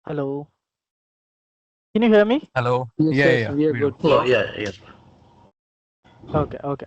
Hello. Can you hear me? Hello. Yes, Yeah, yeah, yes, yeah. we are We do. good. Hello, yeah, yes. Okay, okay.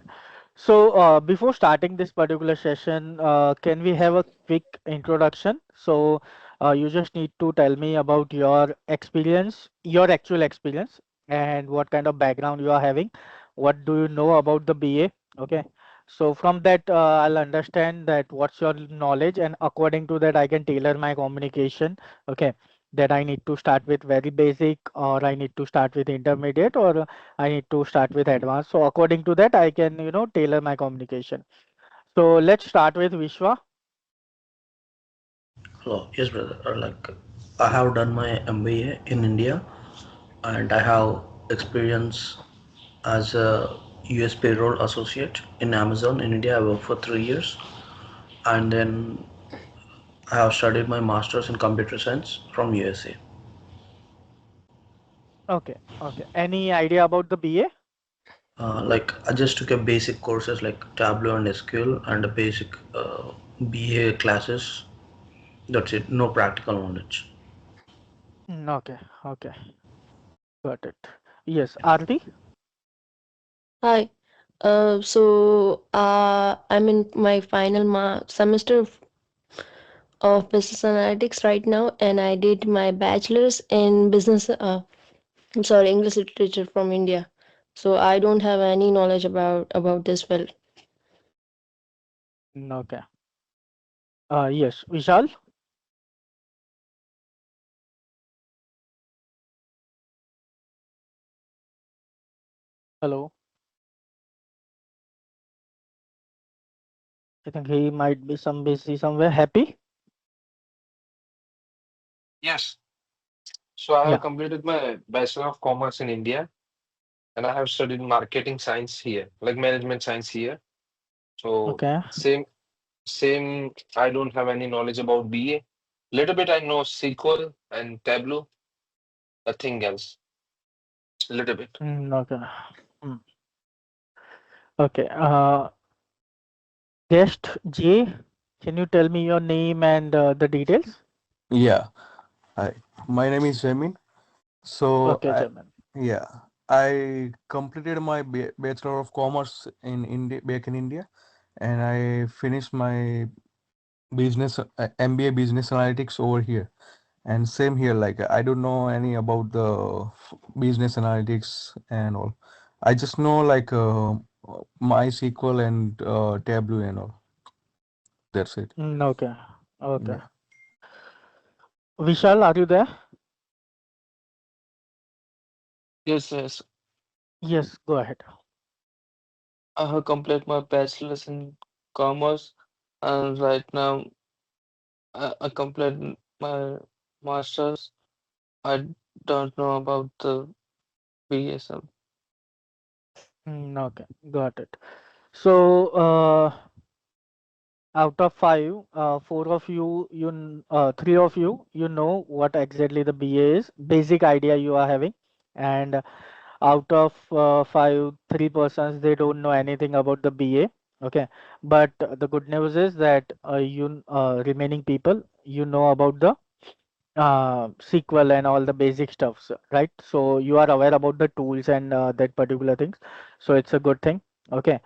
So, before starting this particular session, can we have a quick introduction? So, you just need to tell me about your experience, your actual experience, and what kind of background you are having. What do you know about the BA? Okay. So, from that, I'll understand that what's your knowledge, and according to that, I can tailor my communication. Okay. That I need to start with very basic, or I need to start with intermediate, or I need to start with advanced. So according to that, I can, tailor my communication. So let's start with Vishwa. Hello, yes, brother. I have done my MBA in India, and I have experience as a US payroll associate in Amazon in India. I worked for 3 years, and then I have studied my master's in computer science from USA. Okay, okay. Any idea about the BA? I just took a basic courses like Tableau and SQL and a basic BA classes. That's it. No practical knowledge. Okay, okay. Got it. Yes, Aarti? Hi. I'm in my final semester of business analytics right now, and I did my bachelor's in business. I'm sorry, English literature from India. So I don't have any knowledge about this field. Okay. Yes, Vishal? Hello. I think he might be some busy somewhere. Happy? Yes. So I have Yeah. completed my Bachelor of Commerce in India, and I have studied marketing science here, like management science here. So Okay. same. I don't have any knowledge about BA. Little bit I know SQL and Tableau. Nothing else. Little bit. Okay. Mm, okay. Guest J, can you tell me your name and the details? Yeah. Hi. My name is Jamin. So Okay, Jamin. yeah, I completed my Bachelor of Commerce in India, back in India, and I finished my business MBA Business Analytics over here. And same here, like I don't know any about the business analytics and all. I just know like MySQL and Tableau and all. That's it. Okay. Okay. Yeah. Vishal, are you there? Yes, yes. Yes, go ahead. I have completed my bachelor's in commerce, and right now I completed my master's. I don't know about the BSM. Okay, got it. So, out of five, four of you, three of you, you know what exactly the BA is, basic idea you are having, and out of five, 3 persons, they don't know anything about the BA. Okay, but the good news is that remaining people, you know about the SQL and all the basic stuffs, right? So you are aware about the tools and that particular things. So it's a good thing. Okay.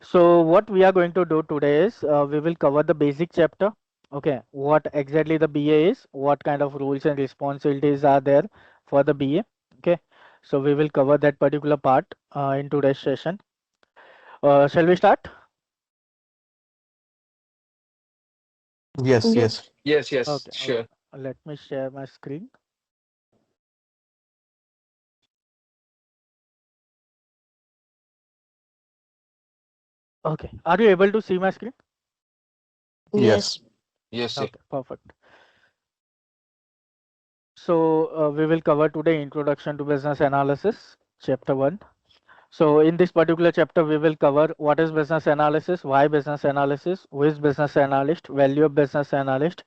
So what we are going to do today is we will cover the basic chapter. Okay. What exactly the BA is, what kind of rules and responsibilities are there for the BA. Okay. So we will cover that particular part in today's session. Shall we start? Yes, yes. Yes. Yes, yes, Okay. Okay. sure. Let me share my screen. Okay. Are you able to see my screen? Yes, Yes. yes, yeah. Okay. Perfect. So we will cover today Introduction to Business Analysis, Chapter 1. So in this particular chapter, we will cover what is business analysis, why business analysis, who is business analyst, value of business analyst,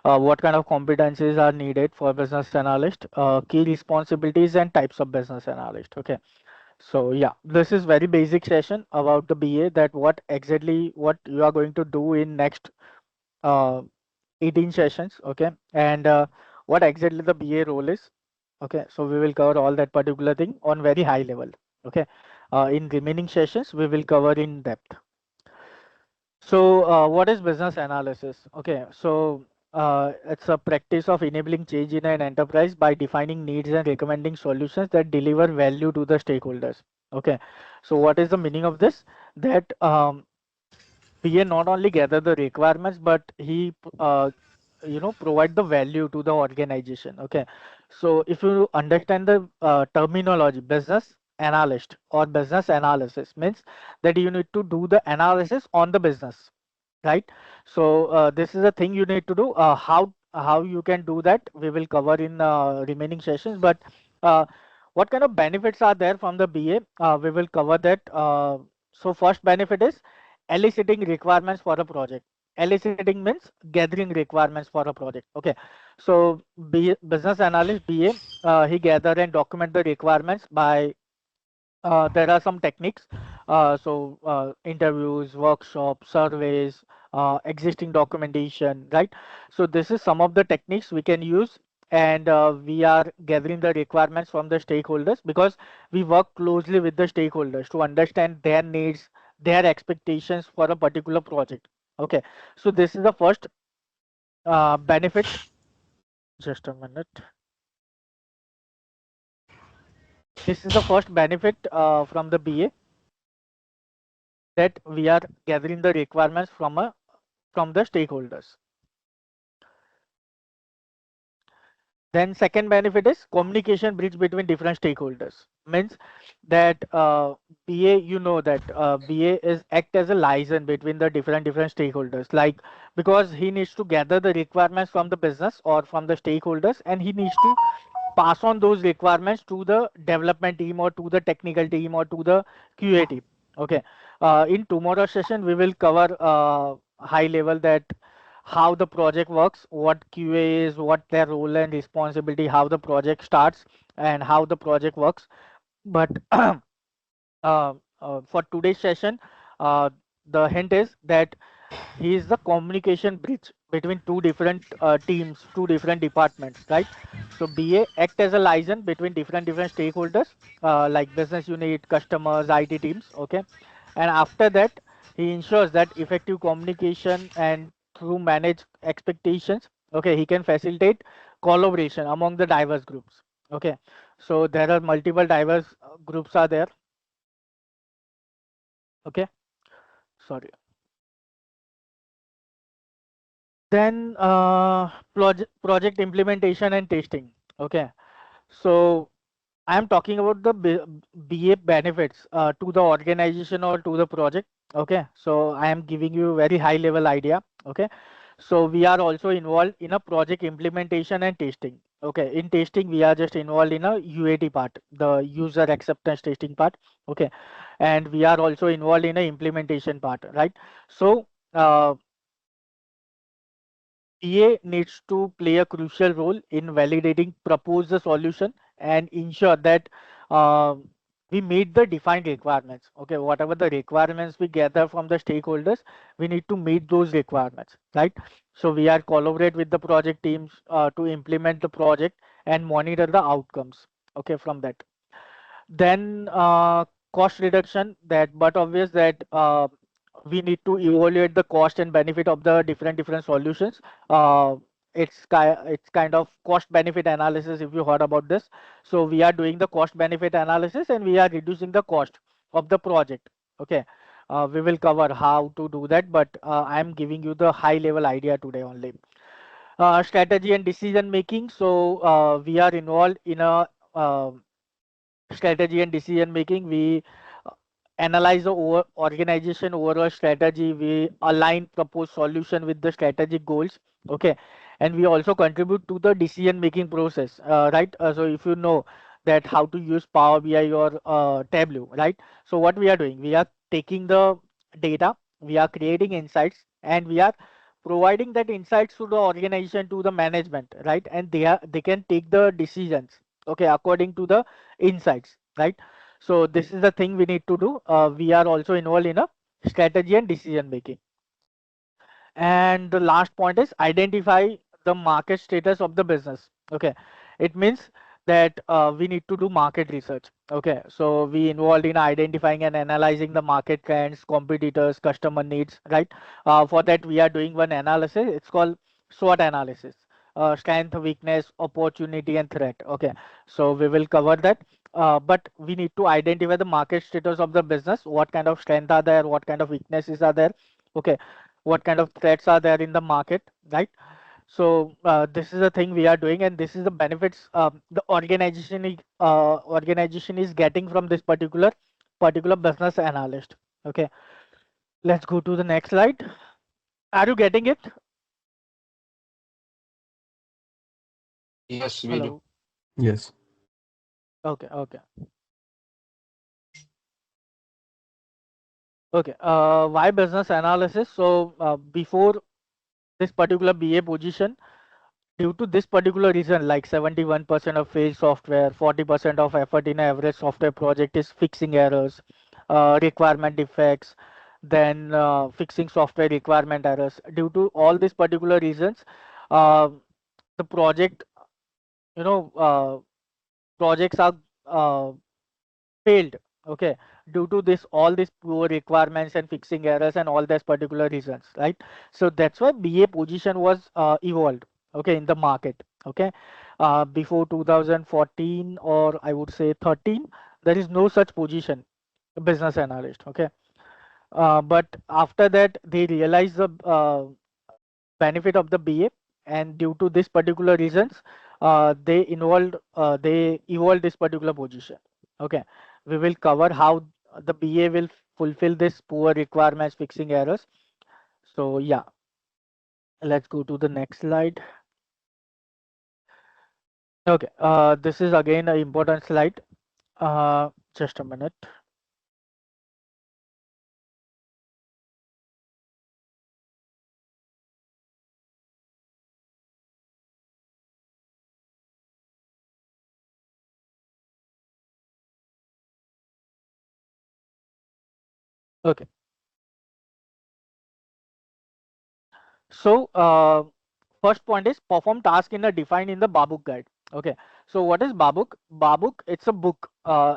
what kind of competencies are needed for business analyst, key responsibilities and types of business analyst. Okay. So yeah, this is very basic session about the BA, that what you are going to do in next uh, 18 sessions. Okay. And what exactly the BA role is. Okay, so we will cover all that particular thing on very high level. Okay, in remaining sessions we will cover in depth. So, what is business analysis? Okay, so it's a practice of enabling change in an enterprise by defining needs and recommending solutions that deliver value to the stakeholders. Okay, so what is the meaning of this? That BA not only gather the requirements, but he provide the value to the organization. Okay, so if you understand the terminology, business analyst or business analysis means that you need to do the analysis on the business, right? So this is a thing you need to do. How you can do that we will cover in remaining sessions. But uh, what kind of benefits are there from the BA? We will cover that. So first benefit is eliciting requirements for a project. Eliciting means gathering requirements for a project. Okay, so business analyst BA, he gather and document the requirements by there are some techniques. Interviews, workshops, surveys, existing documentation, right? So this is some of the techniques we can use, and we are gathering the requirements from the stakeholders because we work closely with the stakeholders to understand their needs, their expectations for a particular project. Okay, so this is the first benefit. Just a minute. This is the first benefit from the BA, that we are gathering the requirements from the stakeholders. Then second benefit is communication bridge between different stakeholders. Means that BA, you know that BA is act as a liaison between the different stakeholders. Like, because he needs to gather the requirements from the business or from the stakeholders, and he needs to pass on those requirements to the development team or to the technical team or to the QA team. Okay. In tomorrow's session, we will cover high level that how the project works, what QA is, what their role and responsibility, how the project starts, and how the project works. But for today's session, uh, the hint is that he is the communication bridge between two different teams, two different departments, right? So BA act as a liaison between different stakeholders, like business unit, customers, IT teams. Okay, and after that, he ensures that effective communication and through manage expectations. Okay, he can facilitate collaboration among the diverse groups. Okay, so there are multiple diverse groups are there. Okay, sorry. Then project implementation and testing. Okay, so I am talking about the BA benefits to the organization or to the project. Okay, so I am giving you very high level idea. Okay, so we are also involved in a project implementation and testing. Okay, in testing we are just involved in a UAT part, the user acceptance testing part. Okay, and we are also involved in a implementation part, right? So PA needs to play a crucial role in validating, propose the solution, and ensure that uh, we meet the defined requirements. Okay, whatever the requirements we gather from the stakeholders, we need to meet those requirements, right? So we are collaborate with the project teams to implement the project and monitor the outcomes. Okay, from that. Then cost reduction, that but obvious that we need to evaluate the cost and benefit of the different solutions. uh, it's kind of cost benefit analysis, if you heard about this. So we are doing the cost benefit analysis and we are reducing the cost of the project. Okay, we will cover how to do that, but I am giving you the high level idea today only. Strategy and decision making, so we are involved in a strategy and decision making. We uh, analyze the organization overall strategy. We align proposed solution with the strategic goals. Okay, and we also contribute to the decision making process, right? So if you know that how to use Power BI or Tableau, right? So what we are doing, we are taking the data, we are creating insights, and we are providing that insights to the organization, to the management, right? And they can take the decisions, okay, according to the insights, right? So this is the thing we need to do. We are also involved in a strategy and decision making. And the last point is identify the market status of the business. Okay, it means that we need to do market research. Okay, so we involved in identifying and analyzing the market trends, competitors, customer needs, right? For that, we are doing one analysis. It's called SWOT analysis. Strength, weakness, opportunity, and threat. Okay, so we will cover that. But we need to identify the market status of the business. What kind of strength are there? What kind of weaknesses are there? Okay, what kind of threats are there in the market, right? So this is the thing we are doing, and this is the benefits the organization is getting from this particular business analyst. Okay, let's go to the next slide. Are you getting it? Yes, we do. Hello. Yes. Okay, okay, okay. Why business analysis? So before this particular BA position, due to this particular reason, like 71% of failed software, 40% of effort in an average software project is fixing errors, requirement defects, then fixing software requirement errors. Due to all these particular reasons, uh, the project, you know, projects are uh, failed. Okay, due to this, all these poor requirements and fixing errors and all these particular reasons, right? So that's why BA position was evolved. Okay, in the market. Okay, before 2014 or I would say 13, there is no such position, business analyst. Okay, but after that they realized the benefit of the BA, and due to this particular reasons, they evolved this particular position. Okay, we will cover how the BA will fulfill this poor requirements, fixing errors. So yeah, let's go to the next slide. Okay, this is again an important slide. Just a minute. Okay, so first point is perform task in a defined in the Babuk guide. Okay, so what is Babuk? Babuk, it's a book.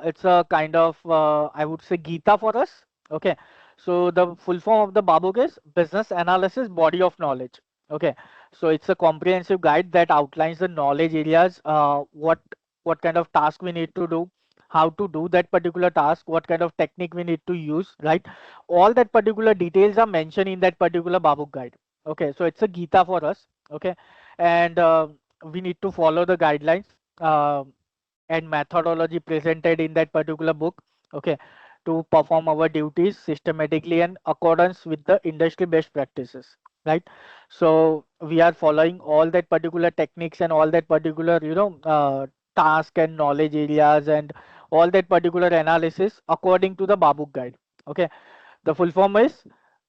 It's a kind of I would say Gita for us. Okay, so the full form of the Babuk is Business Analysis Body of Knowledge. Okay, so it's a comprehensive guide that outlines the knowledge areas, what kind of task we need to do, how to do that particular task, what kind of technique we need to use, right? All that particular details are mentioned in that particular Babuk guide. Okay, so it's a Gita for us. Okay, and we need to follow the guidelines uh, and methodology presented in that particular book. Okay, to perform our duties systematically and accordance with the industry best practices, right? So we are following all that particular techniques and all that particular task and knowledge areas and all that particular analysis according to the Babuk guide. Okay, the full form is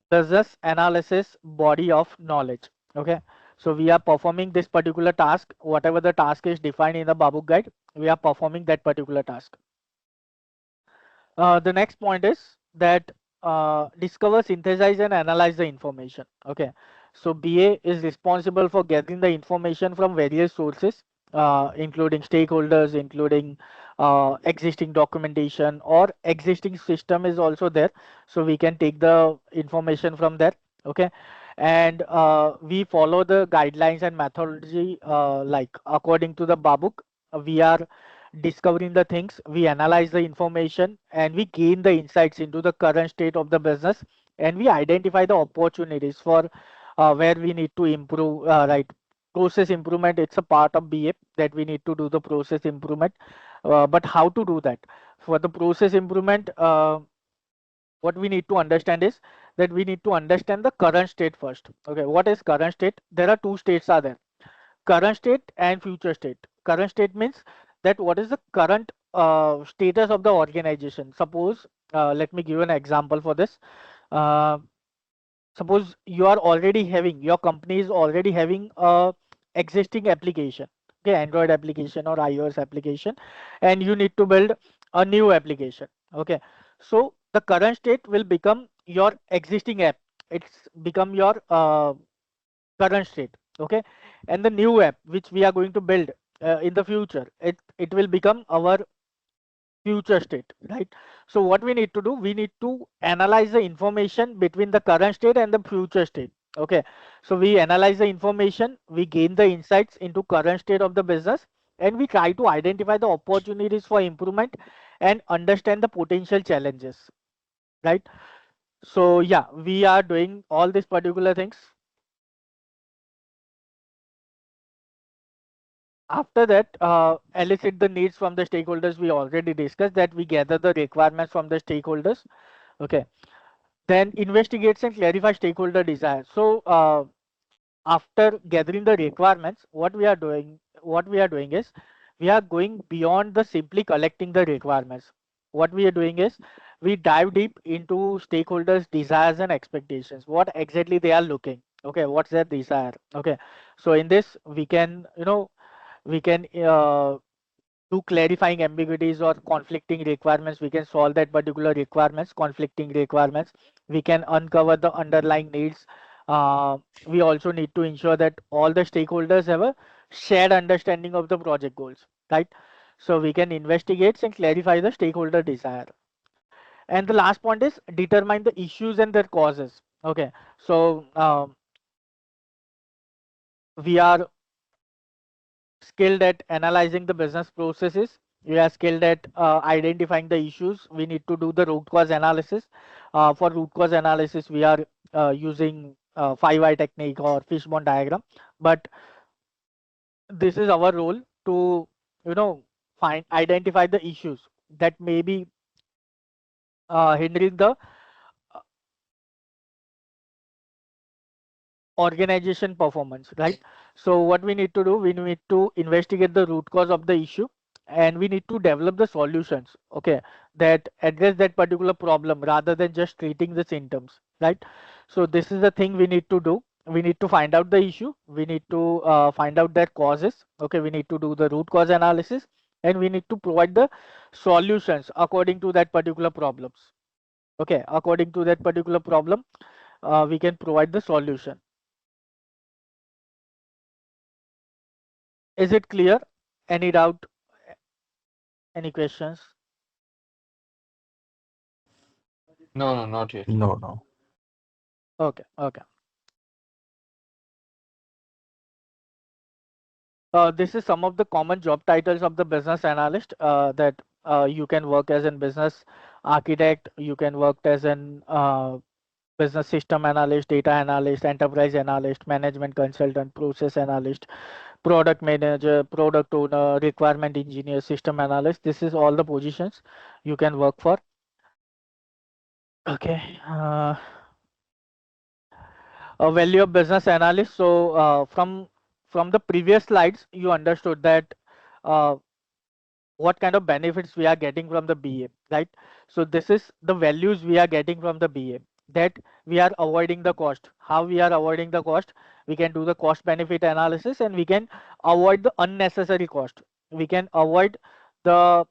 business analysis body of knowledge. Okay, so we are performing this particular task, whatever the task is defined in the Babuk guide, we are performing that particular task. The next point is that discover, synthesize, and analyze the information. Okay, so BA is responsible for gathering the information from various sources, including stakeholders, including existing documentation or existing system is also there. So we can take the information from there. Okay, and we follow the guidelines and methodology like according to the Babuk. We are discovering the things, we analyze the information, and we gain the insights into the current state of the business, and we identify the opportunities for where we need to improve, right? Process improvement, it's a part of BA that we need to do the process improvement. But how to do that? For the process improvement, what we need to understand is that we need to understand the current state first. Okay, what is current state? There are two states are there, current state and future state. Current state means that what is the current status of the organization. Suppose, let me give an example for this. Uh, Suppose you are already having, your company is already having a existing application, okay, Android application or iOS application, and you need to build a new application. Okay, so the current state will become your existing app. It's become your current state. Okay, and the new app which we are going to build, in the future. It will become our future state, right? So what we need to do, we need to analyze the information between the current state and the future state. Okay, so we analyze the information, we gain the insights into current state of the business, and we try to identify the opportunities for improvement and understand the potential challenges, right? So yeah, we are doing all these particular things. After that, elicit the needs from the stakeholders. We already discussed that we gather the requirements from the stakeholders. Okay, then investigates and clarify stakeholder desires. So after gathering the requirements, what we are doing is we are going beyond the simply collecting the requirements. What we are doing is we dive deep into stakeholders desires and expectations, what exactly they are looking. Okay, what's their desire. Okay, so in this we can, we can do clarifying ambiguities or conflicting requirements. We can solve that particular requirements, conflicting requirements. We can uncover the underlying needs. We also need to ensure that all the stakeholders have a shared understanding of the project goals, right? So we can investigate and clarify the stakeholder desire. And the last point is determine the issues and their causes. Okay, so we are skilled at analyzing the business processes. We are skilled at identifying the issues. We need to do the root cause analysis. For root cause analysis, we are using 5 eye technique or fishbone diagram. But this is our role to, you know, find identify the issues that may be hindering the organization performance, right? So what we need to do, we need to investigate the root cause of the issue, and we need to develop the solutions, okay, that address that particular problem rather than just treating the symptoms, right? So this is the thing we need to do. We need to find out the issue, we need to find out their causes. Okay, we need to do the root cause analysis, and we need to provide the solutions according to that particular problems. Okay, according to that particular problem, we can provide the solution. Is it clear? Any doubt? Any questions? No, no, not yet. No, no. Okay, okay. This is some of the common job titles of the business analyst that you can work as a business architect, you can work as an business system analyst, data analyst, enterprise analyst, management consultant, process analyst, product manager, product owner, requirement engineer, system analyst. This is all the positions you can work for. Okay. A value of business analyst. So from the previous slides, you understood that uh, what kind of benefits we are getting from the BA, right? So this is the values we are getting from the BA, that we are avoiding the cost. How we are avoiding the cost? We can do the cost benefit analysis, and we can avoid the unnecessary cost. We can avoid the,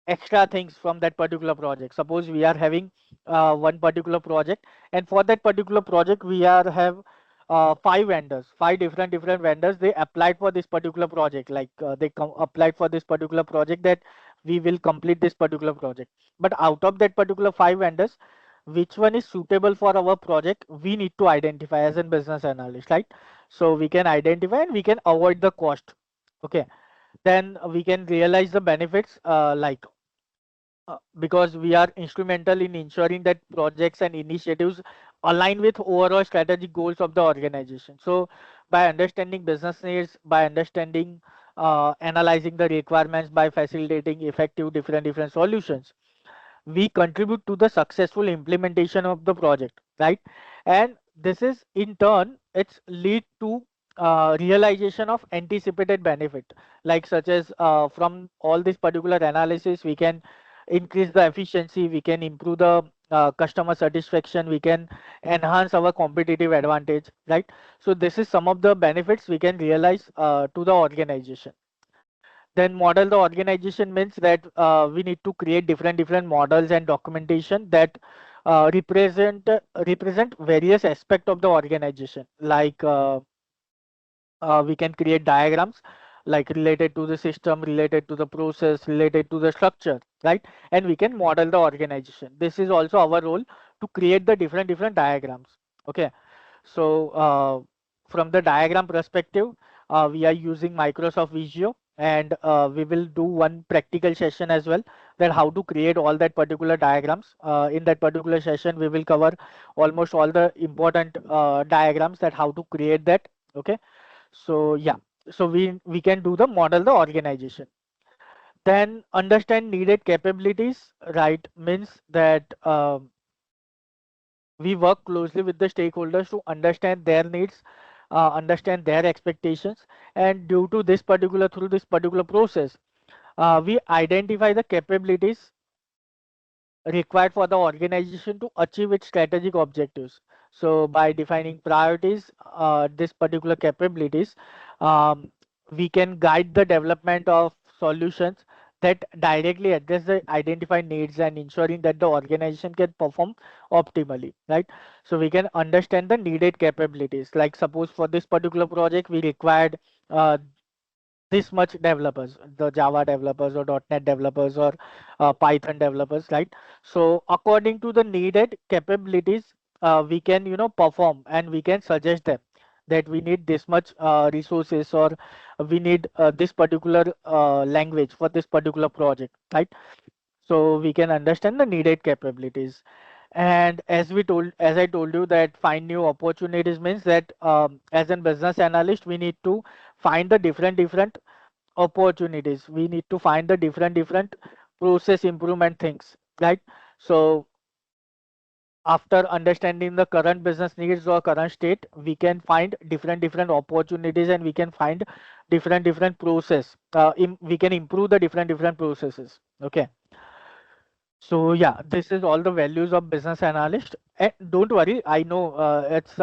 extra things from that particular project. Suppose we are having one particular project, and for that particular project we are have 5 vendors, 5 different vendors. They applied for this particular project, like applied for this particular project, that we will complete this particular project. But out of that particular 5 vendors, which one is suitable for our project, we need to identify as a business analyst, right? So we can identify and we can avoid the cost. Okay, then we can realize the benefits, because we are instrumental in ensuring that projects and initiatives align with overall strategic goals of the organization. So by understanding business needs, by understanding, analyzing the requirements, by facilitating effective different solutions, we contribute to the successful implementation of the project, right? And this is in turn, it's lead to realization of anticipated benefit, like such as, from all this particular analysis, we can increase the efficiency, we can improve the customer satisfaction, we can enhance our competitive advantage, right? So this is some of the benefits we can realize to the organization. Then model the organization means that we need to create different models and documentation that represent various aspects of the organization, like we can create diagrams like related to the system, related to the process, related to the structure, right? And we can model the organization. This is also our role to create the different diagrams. Okay, so from the diagram perspective, we are using Microsoft Visio, and we will do one practical session as well, that how to create all that particular diagrams. In that particular session, we will cover almost all the important diagrams, that how to create that. Okay, so yeah, so we can do the model the organization. Then understand needed capabilities, right? Means that we work closely with the stakeholders to understand their needs, understand their expectations, and due to this particular through this particular process, we identify the capabilities required for the organization to achieve its strategic objectives. So by defining priorities, this particular capabilities, um, we can guide the development of solutions that directly address the identified needs and ensuring that the organization can perform optimally, right? So we can understand the needed capabilities. Like suppose for this particular project, we required uh, this much developers, the Java developers or .NET developers or Python developers, right? So according to the needed capabilities, we can perform, and we can suggest them that we need this much resources, or we need this particular language for this particular project, right? So we can understand the needed capabilities. And as I told you, that find new opportunities means that as a business analyst, we need to find the different opportunities. We need to find the different process improvement things, right? So after understanding the current business needs or current state, we can find different opportunities, and we can find different process. We can improve the different processes. Okay, so yeah, this is all the values of business analyst. And don't worry, I know it's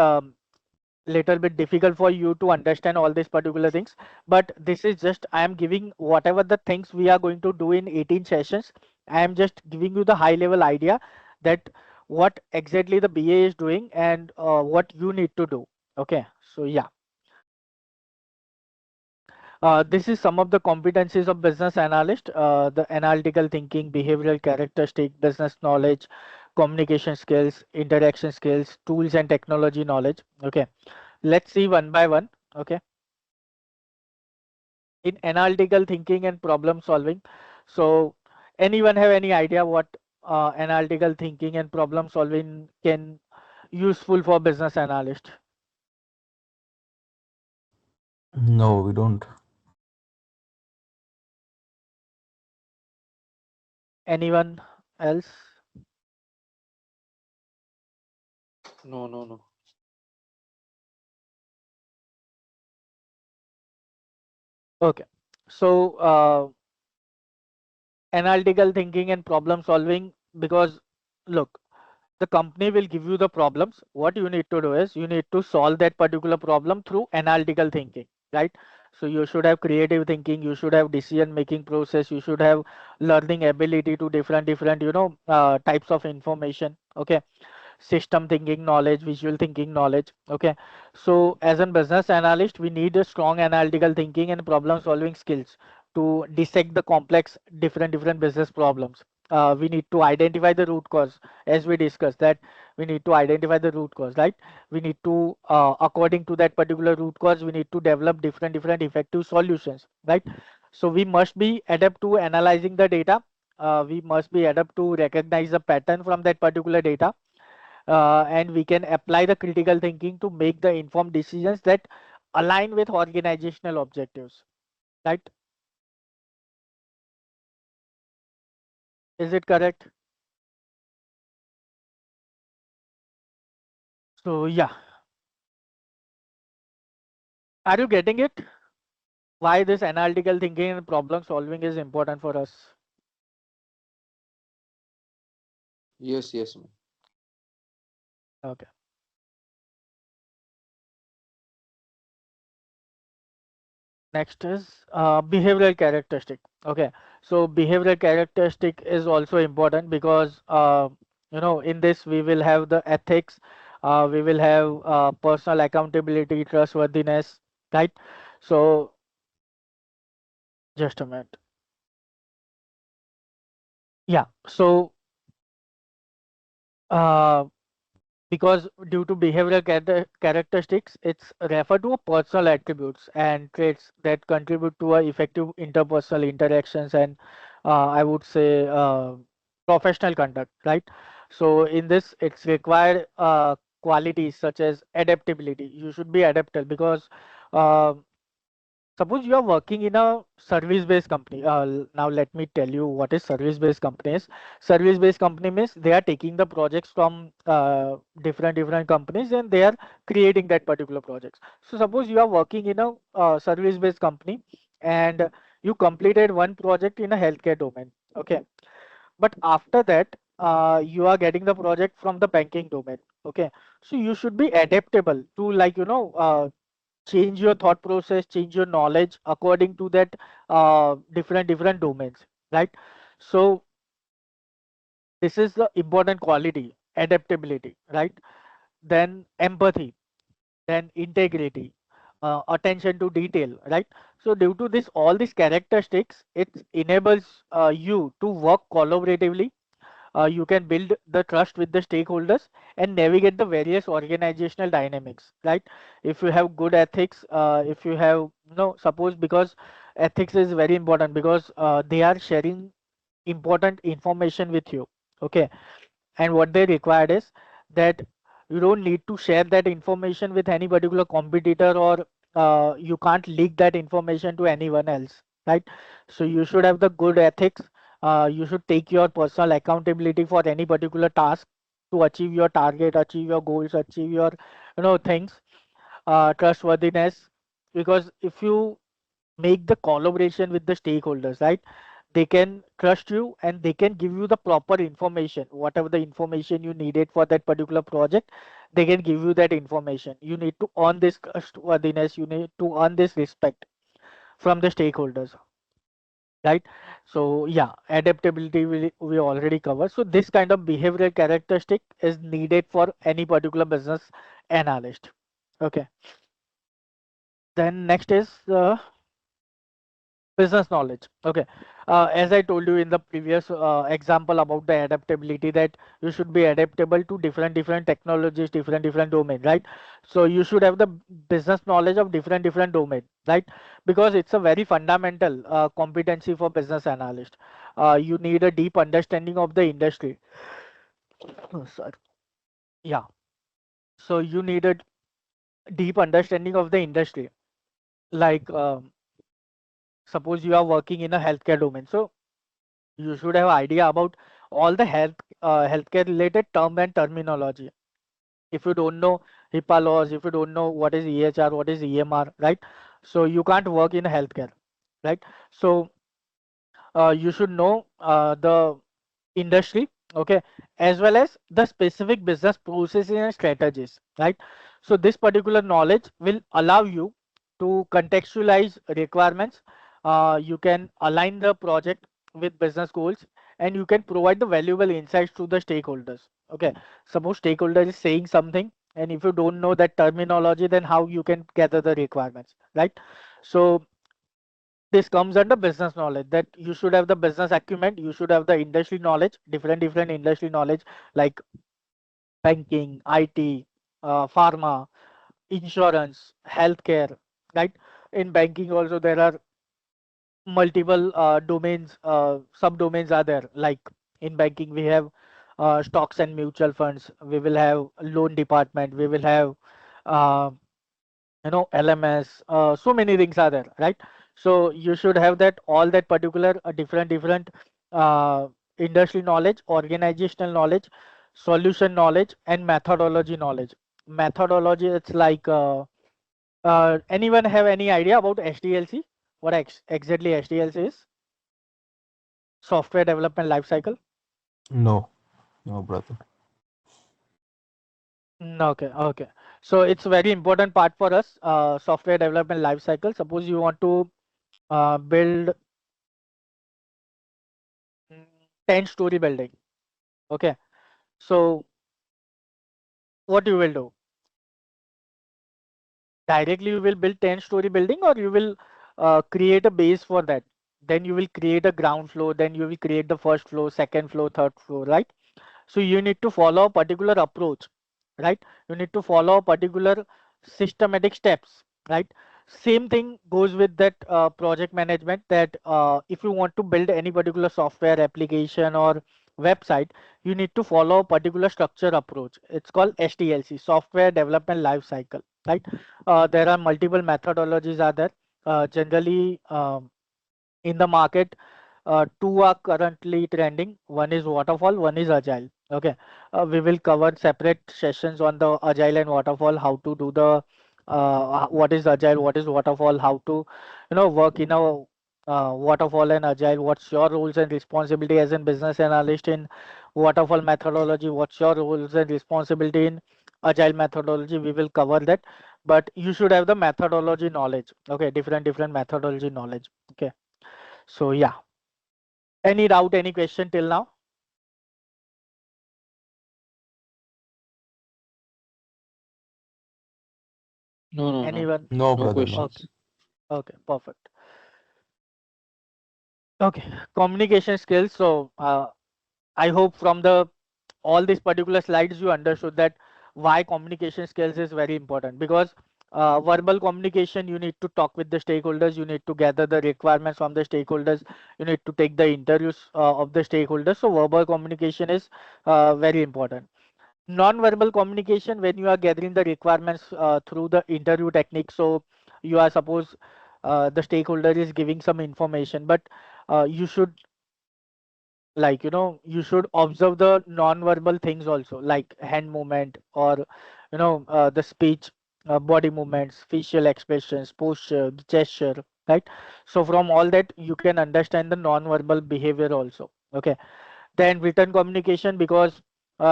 little bit difficult for you to understand all these particular things, but this is just I am giving whatever the things we are going to do in 18 sessions. I am just giving you the high level idea, that what exactly the BA is doing, and what you need to do. Okay, so yeah, this is some of the competencies of business analyst: the analytical thinking, behavioral characteristic, business knowledge, communication skills, interaction skills, tools and technology knowledge. Okay, let's see one by one. Okay, in analytical thinking and problem solving. So anyone have any idea what analytical thinking and problem solving can useful for business analyst? No, we don't. Anyone else? No, no, no. Okay, so analytical thinking and problem solving, because look, the company will give you the problems. What you need to do is you need to solve that particular problem through analytical thinking, right? So you should have creative thinking, you should have decision making process, you should have learning ability to different types of information. Okay, system thinking knowledge, visual thinking knowledge. Okay, so as a business analyst, we need a strong analytical thinking and problem solving skills to dissect the complex different business problems. We need to identify the root cause, as we discussed that we need to identify the root cause, right? We need to according to that particular root cause, we need to develop different effective solutions, right? So we must be adept to analyzing the data. We must be adept to recognize the pattern from that particular data, and we can apply the critical thinking to make the informed decisions that align with organizational objectives, right? Is it correct? So yeah, are you getting it? Why this analytical thinking and problem solving is important for us? Yes, yes, ma'am. Okay, next is behavioral characteristic. Okay, so behavioral characteristic is also important, because in this we will have the ethics, we will have personal accountability, trustworthiness, right? So just a minute. Yeah. So uh, because due to behavioral characteristics, it's referred to a personal attributes and traits that contribute to a effective interpersonal interactions and I would say professional conduct, right? So in this, it's required qualities such as adaptability. You should be adaptable because uh, suppose you are working in a service-based company. Now let me tell you what is service-based companies. Service-based company means they are taking the projects from different companies and they are creating that particular projects. So suppose you are working in a service-based company and you completed one project in a healthcare domain. Okay, but after that you are getting the project from the banking domain. Okay, so you should be adaptable to change your thought process, change your knowledge according to that different domains, right? So this is the important quality, adaptability, right? Then empathy, then integrity, attention to detail, right? So due to this all these characteristics, it enables you to work collaboratively. You can build the trust with the stakeholders and navigate the various organizational dynamics, right? If you have good ethics, if you have suppose, because ethics is very important because they are sharing important information with you. Okay, and what they required is that you don't need to share that information with any particular competitor, or you can't leak that information to anyone else, right? So you should have the good ethics. You should take your personal accountability for any particular task to achieve your target, achieve your goals, achieve your things. Trustworthiness, because if you make the collaboration with the stakeholders, right? They can trust you and they can give you the proper information, whatever the information you needed for that particular project. They can give you that information. You need to earn this trustworthiness, you need to earn this respect from the stakeholders, right? So yeah, adaptability we already covered. So this kind of behavioral characteristic is needed for any particular business analyst. Okay, then next is business knowledge. Okay, as I told you in the previous example about the adaptability, that you should be adaptable to different technologies, different domain, right? So you should have the business knowledge of different domain, right? Because it's a very fundamental competency for business analyst. You need a deep understanding of the industry. Sorry. Yeah, so you need a deep understanding of the industry, like suppose you are working in a healthcare domain, so you should have idea about all the healthcare related term and terminology. If you don't know HIPAA laws, if you don't know what is EHR, what is EMR, right? So you can't work in healthcare, right? So you should know the industry, okay, as well as the specific business processes and strategies, right? So this particular knowledge will allow you to contextualize requirements. You can align the project with business goals, and you can provide the valuable insights to the stakeholders. Okay, suppose stakeholder is saying something, and if you don't know that terminology, then how you can gather the requirements, right? So this comes under business knowledge, that you should have the business acumen, you should have the industry knowledge, different industry knowledge, like banking, IT, pharma, insurance, healthcare, right? In banking also there are multiple domains, subdomains are there. Like in banking we have stocks and mutual funds, we will have loan department, we will have uh, LMS, so many things are there, right? So you should have that all that particular different uh, industry knowledge, organizational knowledge, solution knowledge, and methodology knowledge. Methodology, it's like anyone have any idea about SDLC? What exactly SDLC is? Software development lifecycle. No, no, brother. Okay, okay. So it's very important part for us, software development lifecycle. Suppose you want to build 10-story building. Okay, so what you will do? directly you will build 10-story building, or you will create a base for that. Then you will create a ground floor, then you will create the first floor, second floor, third floor, right? So you need to follow a particular approach, right? You need to follow particular systematic steps, right? Same thing goes with that project management, that if you want to build any particular software application or website, you need to follow a particular structure approach. It's called SDLC, software development life cycle, right? There are multiple methodologies are there. Generally, in the market, two are currently trending. One is Waterfall, one is Agile. Okay, we will cover separate sessions on the Agile and Waterfall, how to do the what is Agile, what is Waterfall, how to work in a Waterfall and Agile. What's your roles and responsibility as a business analyst in Waterfall methodology? What's your roles and responsibility in Agile methodology? We will cover that, but you should have the methodology knowledge. Okay, different methodology knowledge. Okay, so yeah, any doubt, any question till now? No, no, no. Anyone? No, No brother, no. Okay, questions. okay, perfect. Okay, communication skills. So I hope from the all these particular slides you understood that why communication skills is very important, because verbal communication, you need to talk with the stakeholders, you need to gather the requirements from the stakeholders, you need to take the interviews of the stakeholders. So verbal communication is very important. Non-verbal communication, when you are gathering the requirements through the interview technique. So you are suppose the stakeholder is giving some information, but you should, like, you should observe the non-verbal things also, like hand movement, or the speech, body movements, facial expressions, posture, gesture, right? So from all that you can understand the non-verbal behavior also. Okay, then written communication, because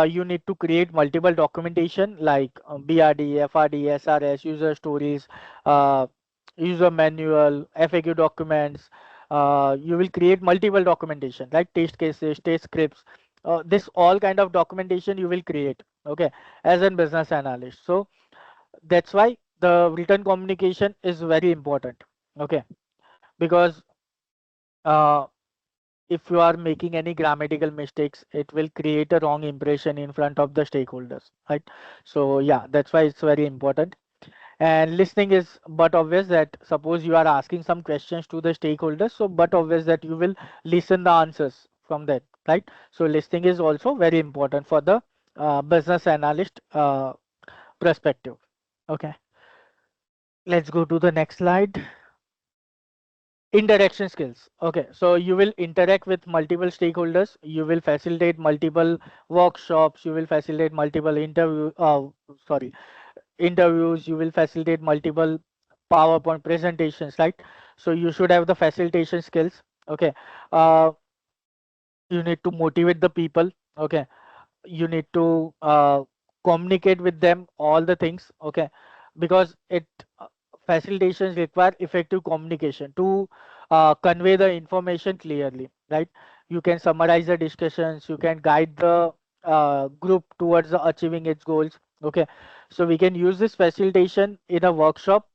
you need to create multiple documentation, like BRD, FRD, SRS, user stories, uh, user manual, FAQ documents. You will create multiple documentation, like test cases, test scripts. This all kind of documentation you will create, okay, as a business analyst. So that's why the written communication is very important, okay, because uh, if you are making any grammatical mistakes, it will create a wrong impression in front of the stakeholders, right? So yeah, that's why it's very important. And listening is but obvious, that suppose you are asking some questions to the stakeholders, so but obvious that you will listen the answers from that, right? So listening is also very important for the business analyst perspective. Okay, let's go to the next slide. Interaction skills. Okay, so you will interact with multiple stakeholders, you will facilitate multiple workshops, you will facilitate multiple sorry interviews, you will facilitate multiple PowerPoint presentations, right? So you should have the facilitation skills. Okay, uh, you need to motivate the people. Okay, you need to communicate with them all the things. Okay, because it facilitations require effective communication to convey the information clearly, right? You can summarize the discussions, you can guide the group towards achieving its goals. Okay, so we can use this facilitation in a workshop,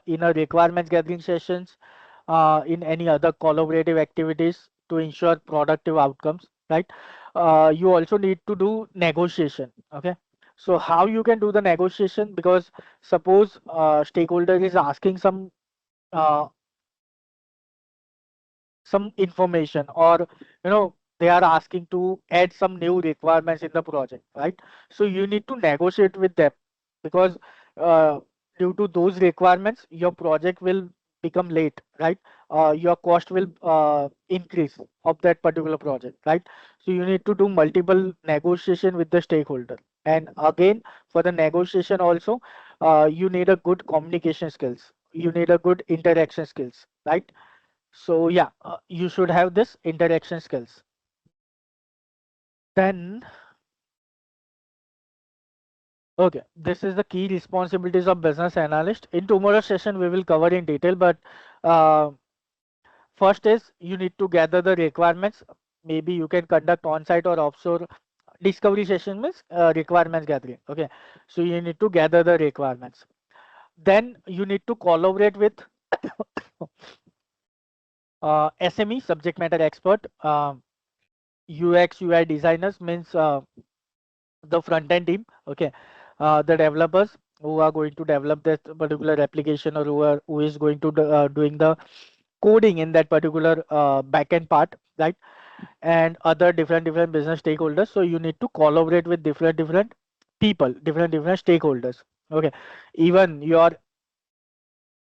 in a requirements gathering sessions, in any other collaborative activities to ensure productive outcomes, right? You also need to do negotiation. Okay, so how you can do the negotiation, because suppose stakeholder is asking uh, some information, or they are asking to add some new requirements in the project, right? So you need to negotiate with them, because uh, due to those requirements your project will become late, right? Your cost will increase of that particular project, right? So you need to do multiple negotiation with the stakeholder. And again, for the negotiation also, you need a good communication skills, you need a good interaction skills, right? So yeah, you should have this interaction skills. Then, okay, this is the key responsibilities of business analyst. In tomorrow's session, we will cover in detail, but uh, first is you need to gather the requirements. Maybe you can conduct on-site or offshore discovery session, means requirements gathering. Okay, so you need to gather the requirements. Then you need to collaborate with SME, subject matter expert, UX UI designers, means the front end team, okay, the developers who are going to develop that particular application, or who is going to doing the coding in that particular backend part, right? And other different business stakeholders. So you need to collaborate with different people, different stakeholders, okay. Even your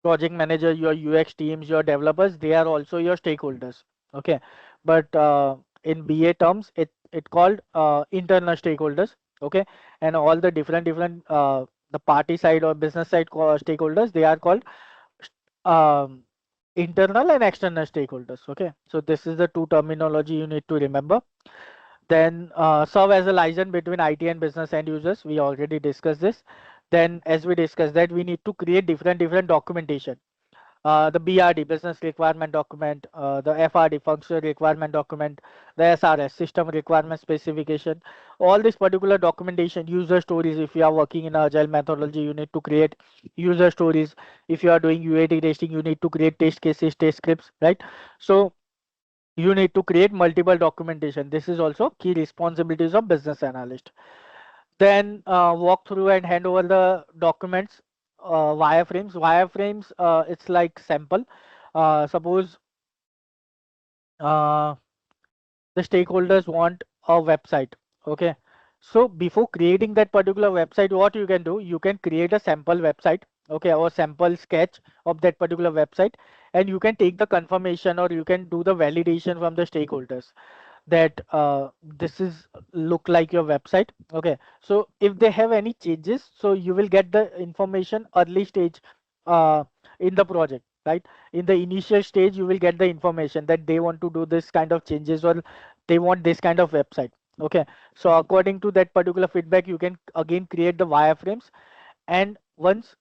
project manager, your UX teams, your developers, they are also your stakeholders, okay. But in BA terms, it called internal stakeholders, okay. And all the different the party side or business side stakeholders, they are called um, internal and external stakeholders, okay. So this is the two terminology you need to remember. Then serve as a liaison between IT and business end users, we already discussed this. Then as we discussed that we need to create different documentation, the BRD, business requirement document, the FRD, functional requirement document, the SRS, system requirement specification, all this particular documentation, user stories. If you are working in agile methodology, you need to create user stories. If you are doing UAT testing, you need to create test cases, test scripts, right? So you need to create multiple documentation. This is also key responsibilities of business analyst. Then walk through and hand over the documents, wireframes. Wireframes, it's like sample. Suppose uh, the stakeholders want a website, okay. So before creating that particular website, what you can do, you can create a sample website, okay, or sample sketch of that particular website, and you can take the confirmation, or you can do the validation from the stakeholders that this is look like your website, okay. So if they have any changes, so you will get the information early stage uh, in the project, right? In the initial stage you will get the information that they want to do this kind of changes, or they want this kind of website, okay. So according to that particular feedback, you can again create the wireframes. And once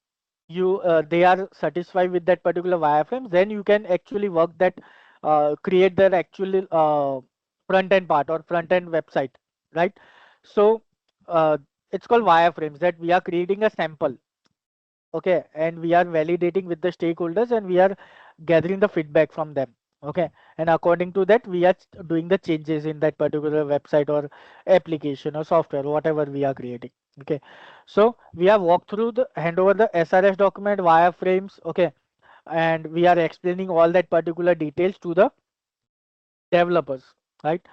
you they are satisfied with that particular wireframes, then you can actually work that create their actual front end part or front end website, right? So uh, it's called wireframes, that we are creating a sample, okay, and we are validating with the stakeholders, and we are gathering the feedback from them, okay. And according to that, we are doing the changes in that particular website or application or software, whatever we are creating, okay. So we have walked through the hand over the SRS document, wireframes, okay, and we are explaining all that particular details to the developers, right?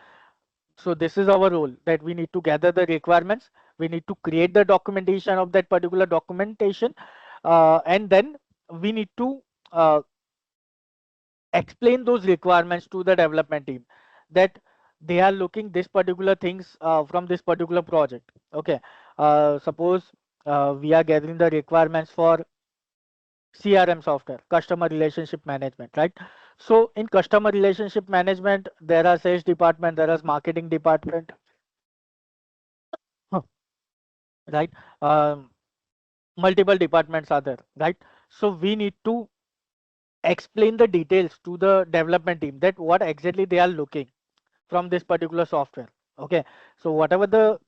So this is our role, that we need to gather the requirements, we need to create the documentation of that particular documentation, and then we need to explain those requirements to the development team, that they are looking this particular things from this particular project, okay. Suppose we are gathering the requirements for CRM software, customer relationship management, right? So in customer relationship management, there are sales department, there is marketing department, right? Um, Multiple departments are there, right? So we need to explain the details to the development team, that what exactly they are looking from this particular software, okay. So whatever the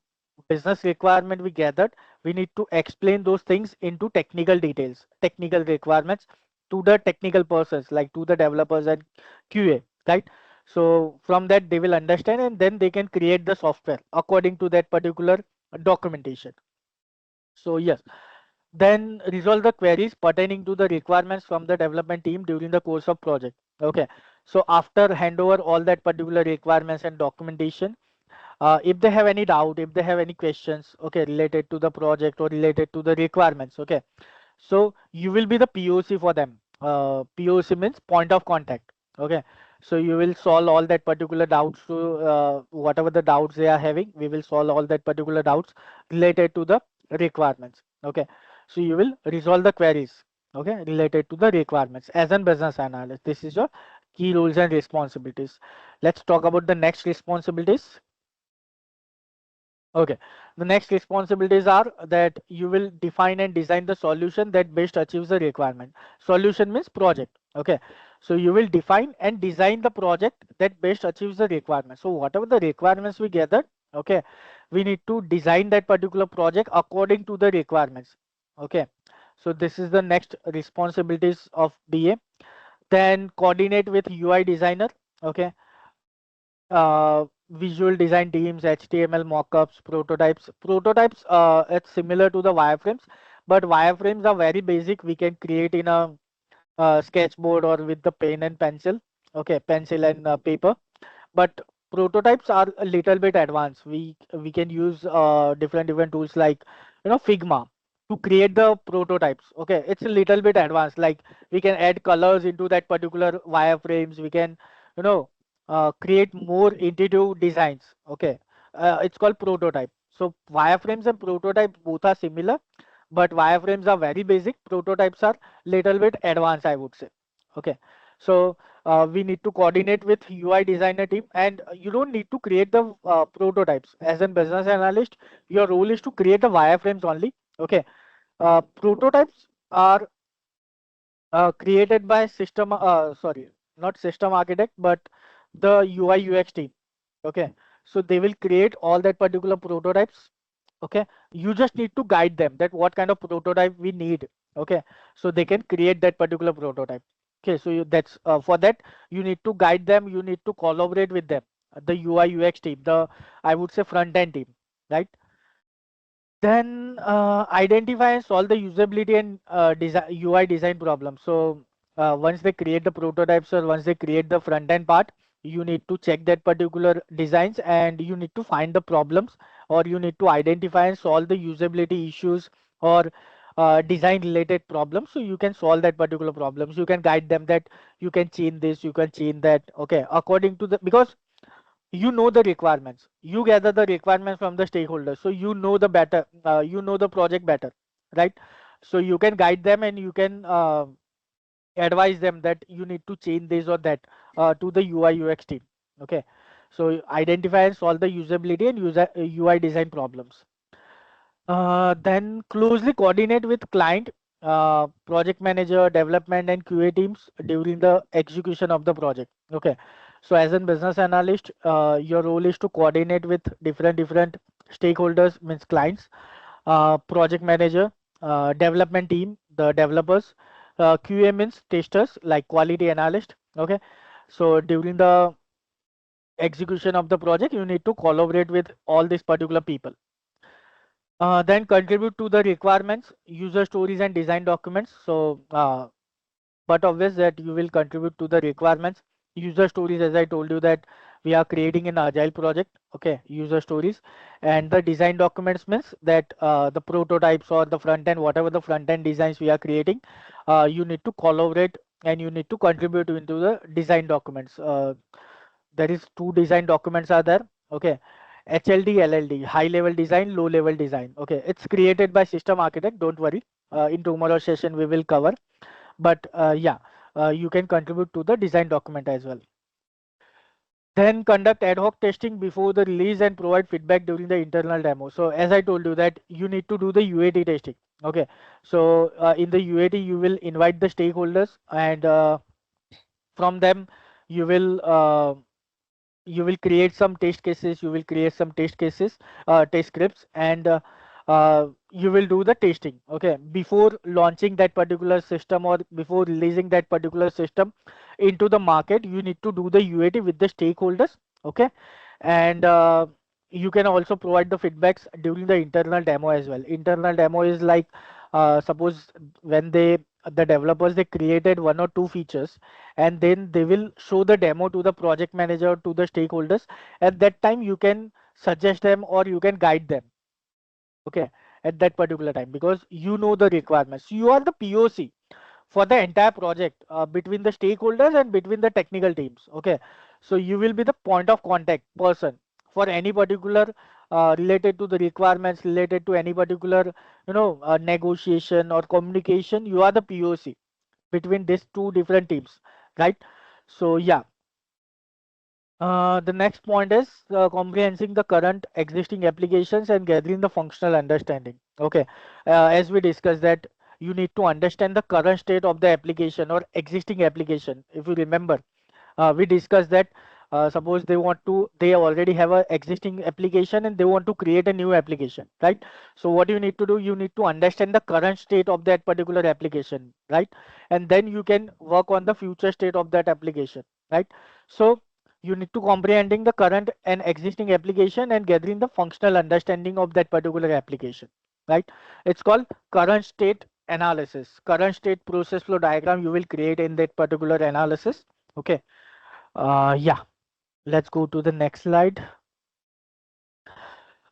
business requirement we gathered, we need to explain those things into technical details, technical requirements, to the technical persons, like to the developers and QA, right? So from that they will understand, and then they can create the software according to that particular documentation. So yes, then resolve the queries pertaining to the requirements from the development team during the course of project, okay. So after handover all that particular requirements and documentation, if they have any doubt, if they have any questions, okay, related to the project or related to the requirements, okay, so you will be the POC for them. POC means point of contact, okay. So you will solve all that particular doubts to whatever the doubts they are having, we will solve all that particular doubts related to the requirements, okay. So you will resolve the queries, okay, related to the requirements as a business analyst. This is your key roles and responsibilities. Let's talk about the next responsibilities. Okay, the next responsibilities are that you will define and design the solution that best achieves the requirement. Solution means project. Okay, so you will define and design the project that best achieves the requirement. So whatever the requirements we gathered, okay, we need to design that particular project according to the requirements. Okay, So this is the next responsibilities of BA. Then coordinate with UI designer. Okay. Visual design teams, HTML mockups, prototypes. Prototypes, it's similar to the wireframes, but wireframes are very basic. We can create in a sketchboard or with the pen and pencil. Okay, pencil and paper. But prototypes are a little bit advanced. We can use different tools like Figma to create the prototypes. Okay, it's a little bit advanced. Like we can add colors into that particular wireframes. We can you know create more intuitive designs. Okay, it's called prototype. So wireframes and prototype both are similar, but wireframes are very basic. Prototypes are little bit advanced, I would say. Okay, so we need to coordinate with UI designer team, and you don't need to create the prototypes. As a business analyst, your role is to create the wireframes only. Okay, prototypes are created by sorry, not system architect, but the UI UX team. Okay, so they will create all that particular prototypes. Okay, you just need to guide them that what kind of prototype we need. Okay, so they can create that particular prototype. Okay, so that's for that you need to guide them, you need to collaborate with them, the UI UX team, the I would say front end team, right? Then identify and solve the usability and UI design problem. So once they create the prototypes or once they create the front end part, you need to check that particular designs and you need to find the problems, or you need to identify and solve the usability issues or design related problems. So you can solve that particular problems. You can guide them that you can change this, you can change that. Okay, according to the, because you know the requirements, you gather the requirements from the stakeholders, so you know the better, you know the project better, right? So you can guide them and you can advise them that you need to change this or that to the UI UX team. Okay, so identify and solve the usability and UI design problems. Then closely coordinate with client, project manager, development, and QA teams during the execution of the project. Okay, so as a business analyst, your role is to coordinate with different stakeholders, means clients, project manager, development team, the developers, QA means testers like quality analyst. Okay, so during the execution of the project, you need to collaborate with all these particular people. Then contribute to the requirements, user stories and design documents. So, but obvious that you will contribute to the requirements, user stories, as I told you that we are creating an agile project. Okay, user stories, and the design documents means that the prototypes or the front end, whatever the front end designs we are creating, you need to collaborate and you need to contribute into the design documents. There is two design documents are there. Okay, HLD, LLD, high level design, low level design. Okay, it's created by system architect, don't worry. In tomorrow's session we will cover, but yeah, you can contribute to the design document as well. Then conduct ad hoc testing before the release and provide feedback during the internal demo. So as I told you that you need to do the UAT testing. Okay, so in the UAT you will invite the stakeholders, and from them you will create some test cases, you will create some test cases, test scripts, and you will do the testing. Okay, before launching that particular system or before releasing that particular system into the market, you need to do the UAT with the stakeholders. Okay, and you can also provide the feedbacks during the internal demo as well. Internal demo is like, suppose when the developers they created one or two features, and then they will show the demo to the project manager, to the stakeholders. At that time you can suggest them or you can guide them. Okay, at that particular time, because you know the requirements, you are the POC for the entire project, between the stakeholders and between the technical teams. Okay, so you will be the point of contact person for any particular related to the requirements, related to any particular negotiation or communication. You are the POC between these two different teams, right? So yeah, the next point is comprehending the current existing applications and gathering the functional understanding. Okay, as we discussed that you need to understand the current state of the application or existing application. If you remember, we discussed that Suppose they already have a existing application and they want to create a new application, right? So what you need to do, you need to understand the current state of that particular application, right? And then you can work on the future state of that application, right? So you need to comprehending the current and existing application and gathering the functional understanding of that particular application, right? It's called current state analysis. Current state process flow diagram you will create in that particular analysis. Okay. Yeah, let's go to the next slide.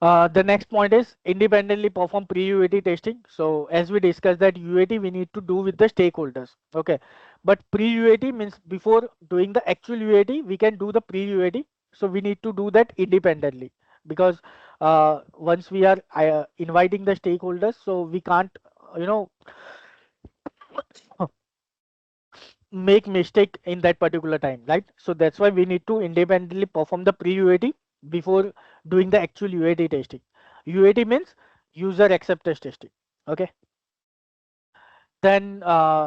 The next point is independently perform pre-UAT testing. So as we discussed that UAT we need to do with the stakeholders. Okay, but pre-UAT means before doing the actual UAT, we can do the pre-UAT. So we need to do that independently, because once we are inviting the stakeholders, so we can't, you know, make mistake in that particular time, right? So that's why we need to independently perform the pre-UAT before doing the actual UAT testing. UAT means user acceptance testing. Okay. Then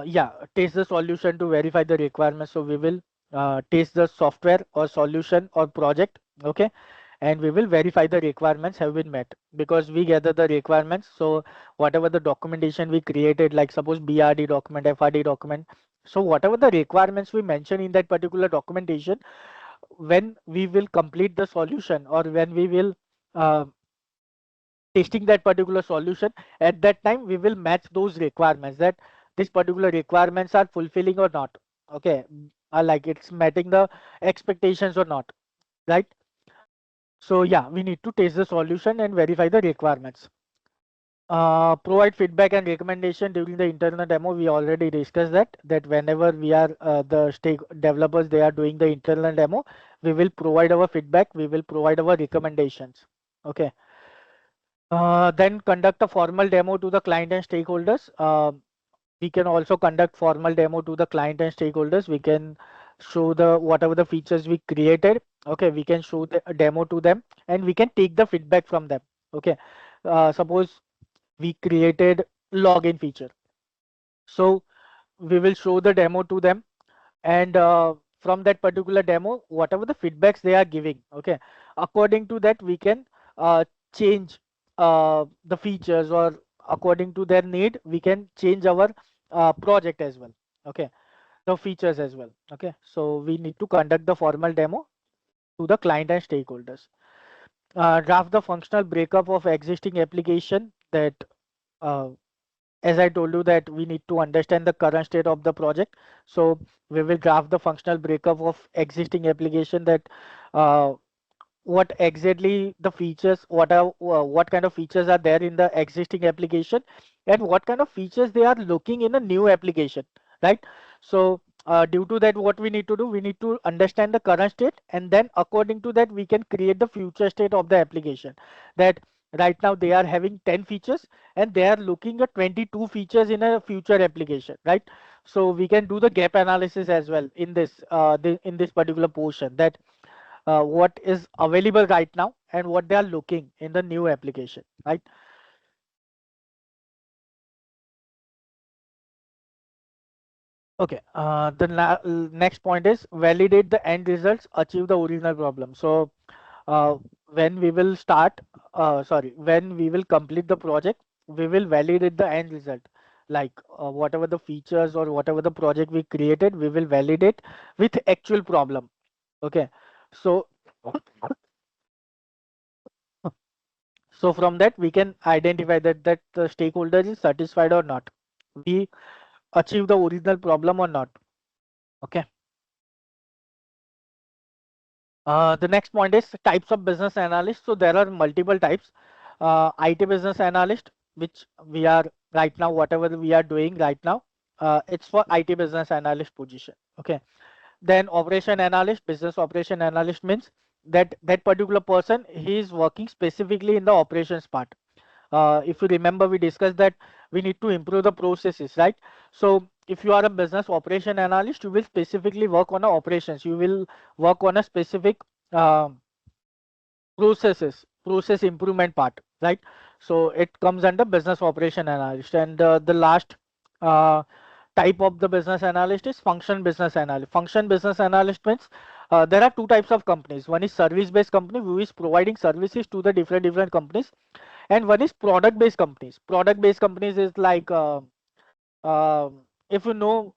yeah, test the solution to verify the requirements. So we will test the software or solution or project. Okay, and we will verify the requirements have been met, because we gather the requirements. So whatever the documentation we created, like suppose BRD document, FRD document, so whatever the requirements we mention in that particular documentation, when we will complete the solution or when we will uh, testing that particular solution, at that time we will match those requirements, that this particular requirements are fulfilling or not. Okay, like it's meeting the expectations or not, right? So yeah, we need to test the solution and verify the requirements. Provide feedback and recommendation during the internal demo. We already discussed that whenever we are the stake developers, they are doing the internal demo, we will provide our feedback, we will provide our recommendations. Okay. Then conduct a formal demo to the client and stakeholders. We can also conduct formal demo to the client and stakeholders. We can show the whatever the features we created. Okay, we can show the demo to them and we can take the feedback from them. Okay, suppose we created login feature, so we will show the demo to them, and from that particular demo, whatever the feedbacks they are giving, okay, according to that we can change the features, or according to their need we can change our project as well. Okay, the features as well. Okay, so we need to conduct the formal demo to the client and stakeholders. Draft the functional breakup of existing application, that uh, as I told you that we need to understand the current state of the project. So we will draft the functional breakup of existing application, that uh, what exactly the features, what kind of features are there in the existing application, and what kind of features they are looking in a new application, right? So due to that, what we need to do, we need to understand the current state, and then according to that we can create the future state of the application, that right now they are having 10 features and they are looking at 22 features in a future application, right? So we can do the gap analysis as well in this in this particular portion, that what is available right now and what they are looking in the new application, right? Okay, the next point is validate the end results, achieve the original problem. So when we will start, sorry, when we will complete the project, we will validate the end result, like whatever the features or whatever the project we created, we will validate with actual problem. Okay, so so from that we can identify that the stakeholder is satisfied or not, we achieve the original problem or not. Okay. The next point is types of business analyst. So there are multiple types. IT business analyst, which we are right now, whatever we are doing right now, it's for IT business analyst position. Okay. Then operation analyst, business operation analyst means that particular person, he is working specifically in the operations part. If you remember, we discussed that we need to improve the processes, right? So if you are a business operation analyst, you will specifically work on the operations, you will work on a specific uh, process improvement part, right? So it comes under business operation analyst. And the last uh, type of the business analyst is function business analyst. Function business analyst means there are two types of companies. One is service-based company who is providing services to the different companies, and one is product-based companies. Product-based companies is like if you know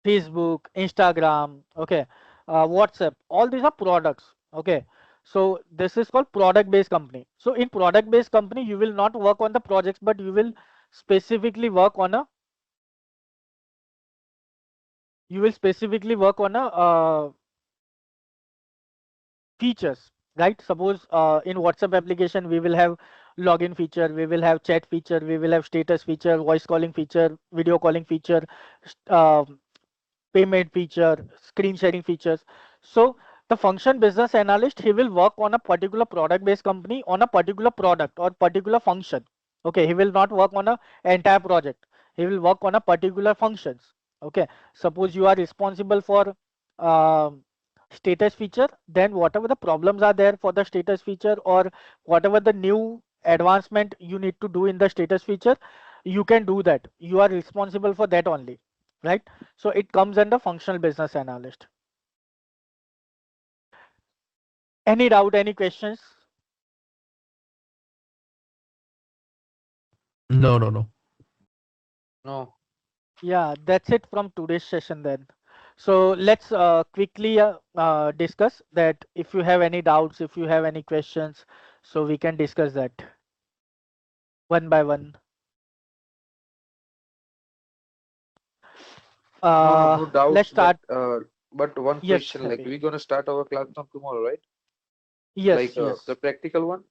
Facebook, Instagram, okay, WhatsApp, all these are products, okay. So this is called product-based company. So in product-based company, you will not work on the projects, but you will specifically work on a features, right? Suppose in WhatsApp application we will have login feature, we will have chat feature, we will have status feature, voice calling feature, video calling feature, payment feature, screen sharing features. So the function business analyst, he will work on a particular product based company on a particular product or particular function. Okay, he will not work on a entire project. He will work on a particular functions. Okay, suppose you are responsible for um status feature, then whatever the problems are there for the status feature or whatever the new advancement you need to do in the status feature, you can do that. You are responsible for that only, right? So it comes under functional business analyst. Any doubt, any questions? No, no, no. No. Yeah, that's it from today's session then. So let's quickly discuss that. If you have any doubts, if you have any questions, so we can discuss that one by one. No Let's doubts, start. but one Yes, question, like happy. we're gonna start our class from tomorrow, right? Yes, Like the yes. practical one,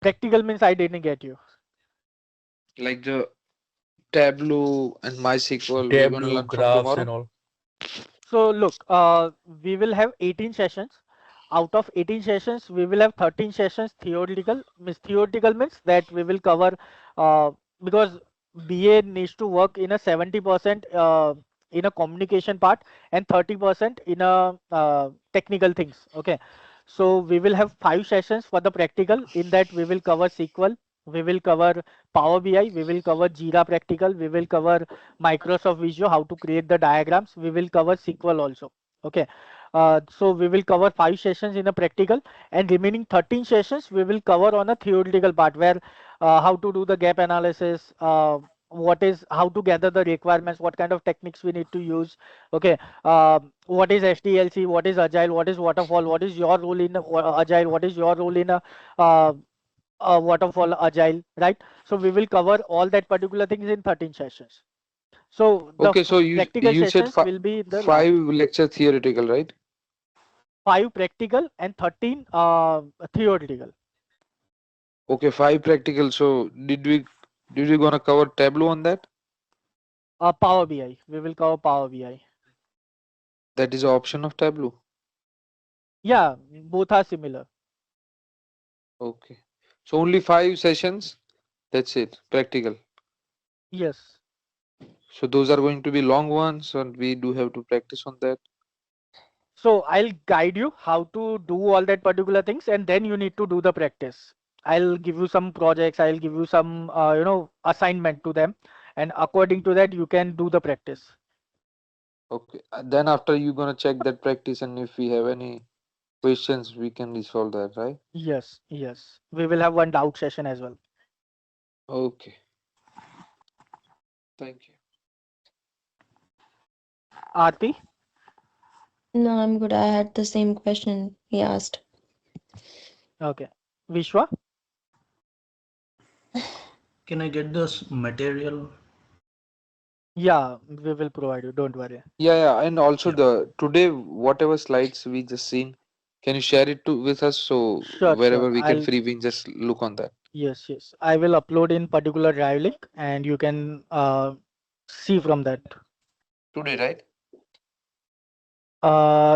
Practical means I didn't get you. like the Tableau and MySQL, we're gonna Tableau, learn from graphs, tomorrow. and all. So look, we will have 18 sessions. Out of 18 sessions, we will have 13 sessions theoretical. Theoretical means that we will cover because BA needs to work in a 70% in a communication part and 30% in a technical things. Okay. So we will have 5 sessions for the practical. In that we will cover SQL, we will cover Power BI, we will cover Jira practical, we will cover Microsoft Visio, how to create the diagrams. We will cover SQL also. Okay. So we will cover 5 sessions in a practical and remaining 13 sessions we will cover on a theoretical part where how to do the gap analysis, what is how to gather the requirements, what kind of techniques we need to use. Okay. What is SDLC, what is Agile, what is Waterfall, what is your role in Agile, what is your role in uh, Waterfall Agile, right? So we will cover all that particular things in 13 sessions. So the Okay, so you practical you said sessions will be in the five last lecture theoretical, right? 5 practical and 13 theoretical. Okay, five practical. So did we gonna cover Tableau on that? Power BI. We will cover Power BI. That is the option of Tableau. Yeah, both are similar. Okay. So only five sessions. That's it. Practical. Yes. So those are going to be long ones, and we do have to practice on that. So I'll guide you how to do all that particular things, and then you need to do the practice. I'll give you some projects. I'll give you some assignment to them, and according to that you can do the practice. Okay. Then after you gonna check that practice, and if we have any questions, we can resolve that, right? Yes, yes. We will have one doubt session as well. Okay. Thank you. Aarti? No, I'm good. I had the same question he asked. Okay. Vishwa? Can I get this material? Yeah, we will provide you. Don't worry. Yeah, and also Yeah. the today whatever slides we just seen, can you share it to with us so Sure, sure. wherever we can I'll free, we just look on that Yes, yes. I will upload in particular drive link and you can see from that. today, right?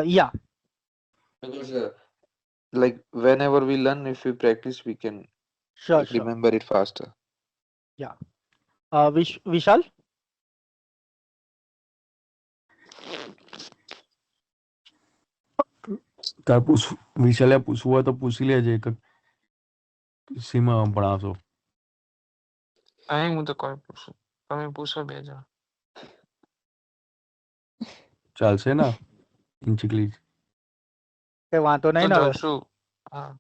Yeah, Because like whenever we learn, if we practice, we can sure, like sure. remember it faster. Yeah. Vishal? વિશાલે પૂછવું હોય તો પૂછી લેજે કે શીમાં ભણાવશો. અહીં હું તો કોઈ પૂછું તમે પૂછો બે જણ ચાલશે ને ઇન્ચીકલી? કે વાંધો તો નહીં ને હવે. જશું. હા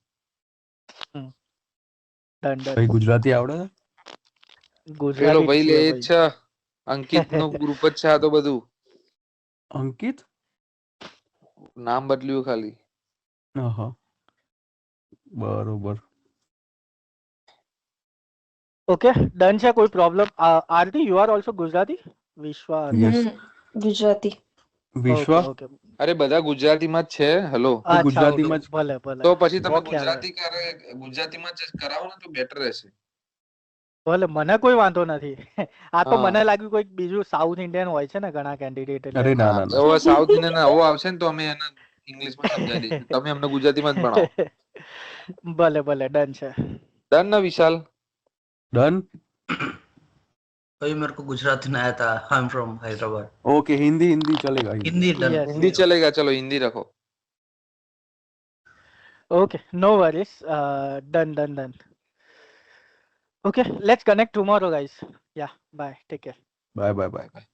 ડન ડન. ભાઈ ગુજરાતી આવડે છે? પેલો ગુજરાતી જ ભાઈ લે છીએ જ ભાઈ. છે. અંકિત નું ગ્રુપ જ છે આ તો બધું. અંકિત? નામ બદલ્યું ખાલી. હા, બરોબર. ઓકે ડન છે, કોઈ problem? Aarti, you are also Gujarati? Vishwa yes. Gujarati. Vishwa? Okay okay. અરે બધા ગુજરાતીમાં જ છે. હેલો. તો અચ્છા, ઓકે, ગુજરાતીમાં જ ભલે ભલે. તો પછી તમે ઓકે આવે. ગુજરાતીમાં જ કરાવો ને તો બેટર રહેશે. ભલે, મને કોઈ વાંધો નથી. આ તો હા. મને લાગ્યું કોઈક બીજું સાઉથ ઇન્ડિયન હોય છે ને ઘણા કેન્ડિડેટ, એટલે અરે ના હા ના ના. હવે સાઉથ ઇન્ડિયન આવો આવશે ને તો અમે એને ઇંગ્લિશમાં સમજાવી દઈશું. તમે અમને ગુજરાતીમાં જ ભણાવો. ભલે ભલે, ડન છે. ડન ને વિશાલ? ડન. भाई मेरे को गुजराती नहीं आता, I am from Hyderabad. Okay, Hindi Hindi चलेगा, Hindi. Hindi done. Yes Hindi yes. ચલેગા, ચલો હિન્દી રખો. Okay, no worries. Done done done. Okay, let's connect tomorrow, guys. Yeah, bye. Take care. Bye bye bye. Bye by.